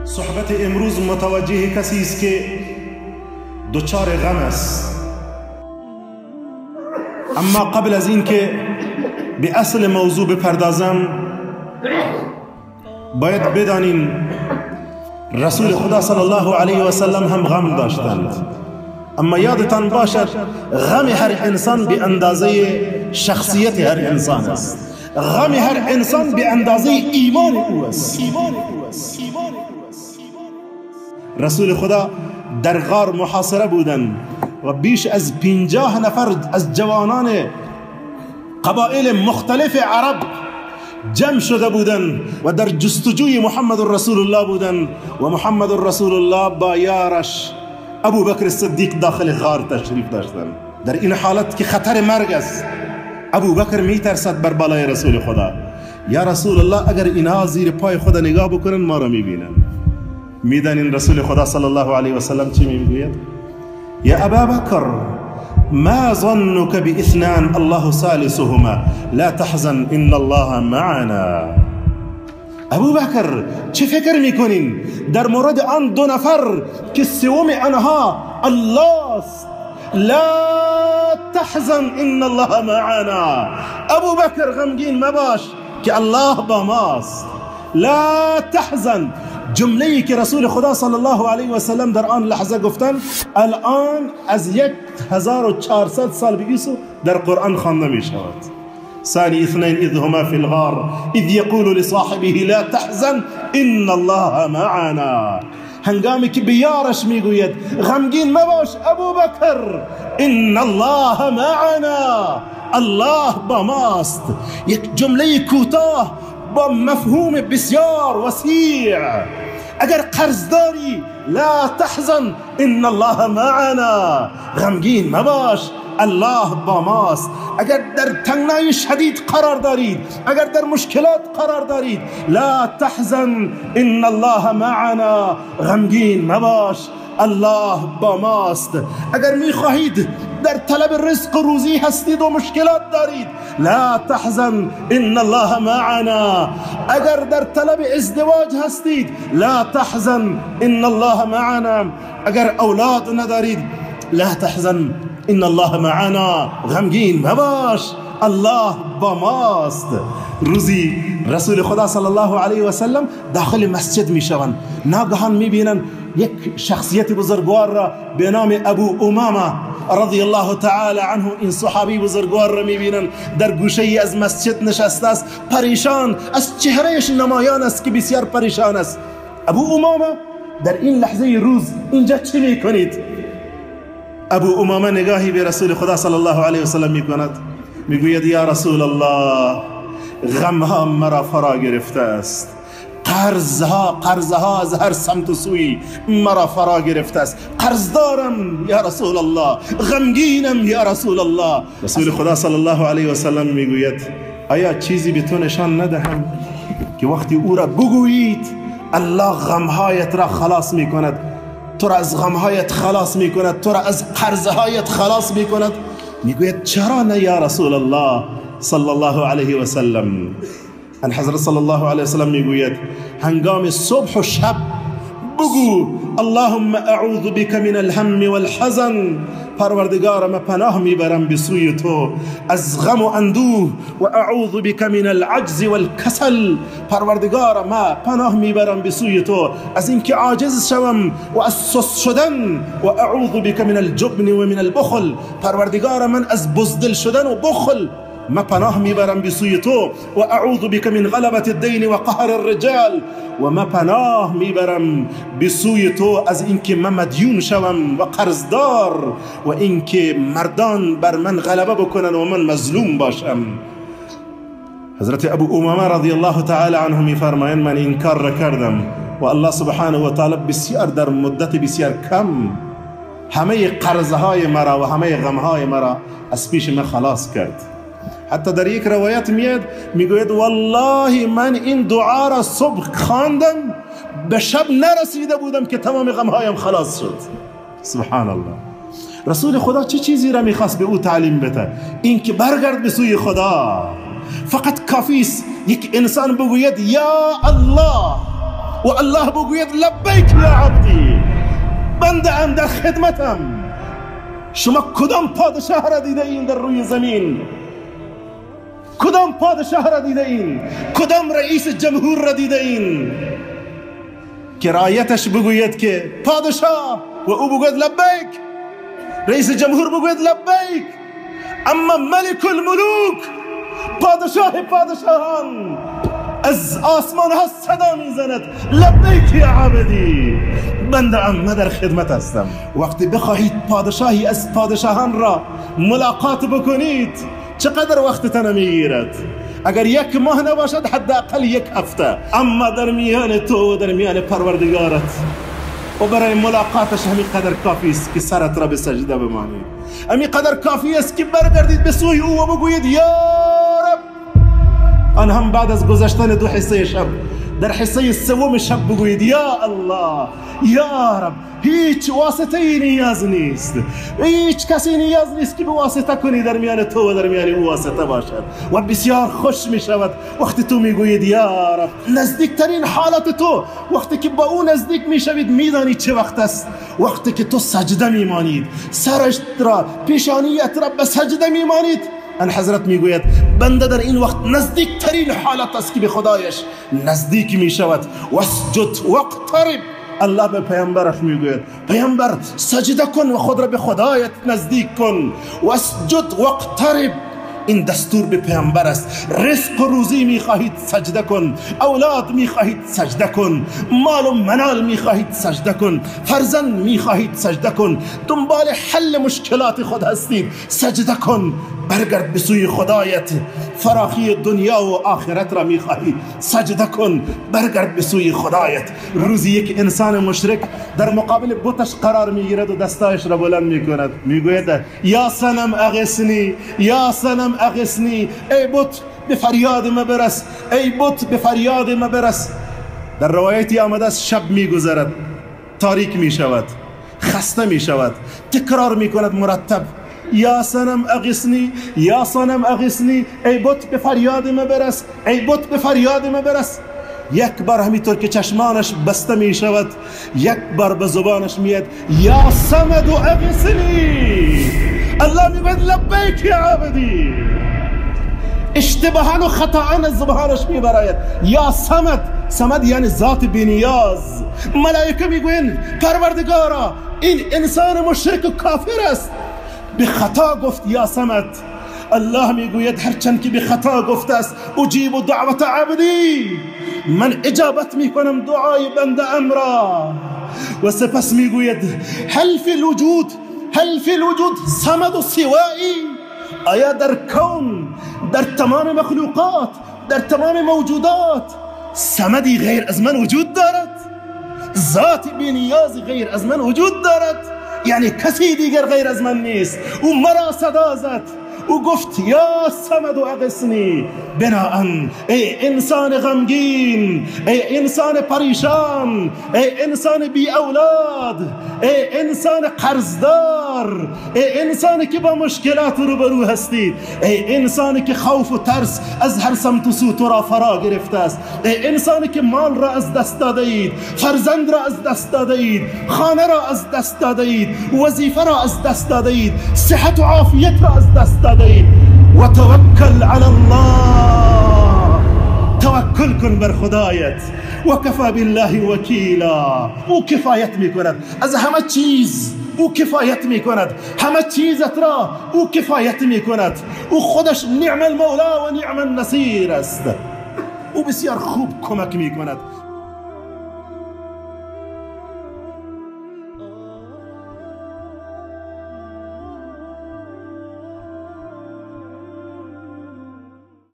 صحبت امروز متوجه کسی است که دچار غم است. اما قبل از این که به اصل موضوع بپردازم، باید بدانین رسول خدا صلی الله علیه و سلم هم غم داشتند. اما یادتان باشد غم هر انسان به اندازه شخصیت هر انسان است. غم هر انسان به اندازه ایمان او است. رسول خدا در غار محاصره بودند و بیش از 50 نفر از جوانان قبایل مختلف عرب جمع شده بودند و در جستجوی محمد رسول الله بودند و محمد رسول الله با یارش ابو بکر صدیق داخل غار تشریف داشتند. در این حالت که خطر مرگ است، ابو بکر می ترسد بر بالای رسول خدا. یا رسول الله، اگر اینها زیر پای خدا نگاه بکنن ما را می بینن. میدانین رسول خدا صلی الله علیه و سلم چی میگوید؟ یا ابا بکر ما ظنك باثنان الله ثالثهما لا تحزن ان الله معنا. ابو بکر، چه فکر میکنین در مورد آن دو نفر که سوم آنها الله است؟ لا تحزن ان الله معنا. ابو بکر غمگین مباش که الله با ماست. لا تحزن، جمله‌ای که رسول خدا صلی الله علیه و سلم در آن لحظه گفتن الان از 1400 سال پیش در قرآن خوانده می شود. ثانی اثنین اذ هما فی الغار اذ یقول لصاحبه لا تحزن ان الله معنا. هنگامی که به یارش میگوید غمگین مباش ابو بکر، ان الله معنا، الله با ماست. یک جمله کوتاه با مفهوم بسیار وسیع. اگر قرض داری لا تحزن ان الله معنا، غمگین مباش الله با ماست. اگر در تنگنای شدید قرار دارید، اگر در مشکلات قرار دارید، لا تحزن ان الله معنا، غمگین مباش الله با ماست. اگر میخواهید در طلب رزق و روزی هستید و مشکلات دارید، لا تحزن ان الله معنا. اگر در طلب ازدواج هستید، لا تحزن ان الله معنا. اگر اولاد ندارید، لا تحزن ان الله معنا، غمگین مباش الله با ماست. روزی رسول خدا صلی الله علیه و سلم داخل مسجد می شوند، ناگهان می بینند یک شخصیت بزرگوار را به نام ابو امامه رضی الله تعالی عنه، این صحابی بزرگوار را می بینند در گوشه ای از مسجد نشسته است، پریشان، از چهرهش نمایان است که بسیار پریشان است. ابو امامه، در این لحظه روز اینجا چی می کنید؟ ابو امامه نگاهی به رسول خدا صلی الله علیه و سلم می کند، می گوید یا رسول الله، غمها مرا فرا گرفته است، قرضها از هر سمت و سوی مرا فرا گرفته است، قرض دارم یا رسول الله، غمگینم یا رسول الله. رسول خدا صلی الله علیه و سلم میگوید آیا چیزی به تو نشان ندهم که وقتی او را بگویید الله غمهایت را خلاص میکند، تو را از غمهایت خلاص میکند، تو را از قرضهایت خلاص میکند؟ میگوید چرا نه یا رسول الله صلی الله علیه و سلم. ان حضرت صلی الله علیه و سلم میگوید هنگام صبح و شب بگو اللهم اعوذ بك من الهم والحزن، پروردگار من پناه میبرم به سوی تو از غم و اندوه، و اعوذ بك من العجز والکسل، پروردگار من پناه میبرم به سوی تو از اینکه عاجز شوم و از سست شدن، و اعوذ بك من الجبن و من البخل، پروردگار من از بزدل شدن و بخل ما پناه میبرم به سوی تو، و اعوذ بك من غلبة الدین و قهر الرجال، و ما پناه میبرم به سوی تو از اینکه من مدیون شوم و قرضدار، و اینکه مردان بر من غلبه بکنن و من مظلوم باشم. حضرت ابو امامه رضی الله تعالی عنه میفرمایند من این کار را کردم و الله سبحانه و تعالی بسیار در مدت بسیار کم همه قرضهای مرا و همه غمهای مرا از پیش من خلاص کرد. حتی در یک روایت میگوید والله من این دعا را صبح خواندم به شب نرسیده بودم که تمام غمهایم خلاص شد. سبحان الله. رسول خدا چه چیزی را میخواست به او تعلیم بده؟ این که برگرد به سوی خدا. فقط کافی است یک انسان بگوید یا الله، و الله بگوید لبیک یا عبدی، بنده ام در خدمتم. شما کدام پادشاه را دیده این در روی زمین؟ کدام پادشاه را دیده این؟ کدام رئیس جمهور را دیده این که رعیتش بگوید که پادشاه و او بگوید لبیک، رئیس جمهور بگوید لبیک، اما ملک الملوک، پادشاه پادشاهان از آسمان ها صدا میزند لبیک یا عبدی، بنده ام در خدمت هستم. وقتی بخواهید پادشاهی از پادشاهان را ملاقات بکنید چقدر وقتتان میگیرد؟ اگر یک ماه نباشد حداقل یک هفته. اما در میان تو و در میان پروردگارت و برای ملاقاتش همین قدر کافی است که سرت را به سجده بمانید، همین قدر کافی است که برگردید به سوی او و بگویید یا رب. آن هم بعد از گذشتن 2 حصه شب، در حصه 3 شب بگویید یا الله یا رب. هیچ واسطه ای نیاز نیست، هیچ کسی نیاز نیست که به واسطه کنی در میان تو و در میان او واسطه باشد. و بسیار خوش می شود وقتی تو می گویید یا رب. نزدیکترین حالت تو وقتی که با او نزدیک می شوید میدانی چه وقت است؟ وقتی که تو سجده می مانید، سرت را، پیشانیت را به سجده می مانید. ان حضرت میگوید بنده در این وقت نزدیکترین حالت است که به خدایش نزدیک می شود. واسجد واقترب. الله به پیامبرش میگوید پیامبر سجده کن و خود را به خدایت نزدیک کن. واسجد واقترب. این دستور به پیامبر است. رزق و روزی میخواهید سجده کن، اولاد میخواهید سجده کن، مال و منال میخواهید سجده کن، فرزند میخواهید سجده کن، دنبال حل مشکلات خود هستید سجده کن. برگرد به سوی خدایت. فراخی دنیا و آخرت را میخواهی سجده کن، برگرد به سوی خدایت. روزی یک انسان مشرک در مقابل بتش قرار میگیرد و دستایش را بلند میکند، میگوید یا صنم اغثنی، یا صنم اغثنی، ای بت به فریاد ما برس، ای بت به فریاد ما برس. در روایتی آمده است شب میگذرد، تاریک میشود، خسته میشود، تکرار میکند مرتب یا صنم اغثنی، یا صنم اغثنی، ای بت به فریاد ما برس، ای بت به فریاد ما برس. یک بار همینطور که چشمانش بسته می شود یک بار به زبانش میاد یا صمد اغثنی. الله میگوید لبیک یا عبدی. اشتباهاً و خطااً از زبانش میبراید یا صمد. صمد یعنی ذات بی‌نیاز. ملائکه میگوین پروردگارا این انسان مشرک و کافر است، به خطا گفت یا صمد. الله میگوید هرچند که به خطا گفته است اجیب دعوت عبدی، من اجابت میکنم دعای بنده ام را. و سپس میگوید هل فی الوجود، هل فی الوجود صمد سوایی. آیا در کون، در تمام مخلوقات، در تمام موجودات صمدی غیر از من وجود دارد؟ ذات بی نیاز غیر از من وجود دارد؟ یعنی کسی دیگر غیر از من نیست. او مرا صدا زد، او گفت یا صمد اغثنی. بناهن ای انسان غمگین، ای انسان پریشان، ای انسان بی اولاد، ای انسان قرضدار، ای انسانی که با مشکلات روبرو هستید، ای انسانی که خوف و ترس از هر سمت و سو تو را فرا گرفته است، ای انسانی که مال را از دست داده اید، فرزند را از دست داده اید، خانه را از دست داده اید، وظیفه را از دست داده اید، صحت و عافیت را از دست داده اید. و توکل علی الله. توکل کن بر خدایت. و کفا بالله وکیلا. او کفایت میکند از همه چیز، او کفایت میکند همه چیزت را، او کفایت میکند. او خودش نعم المولا و نعم النصیر است. او بسیار خوب کمک میکند.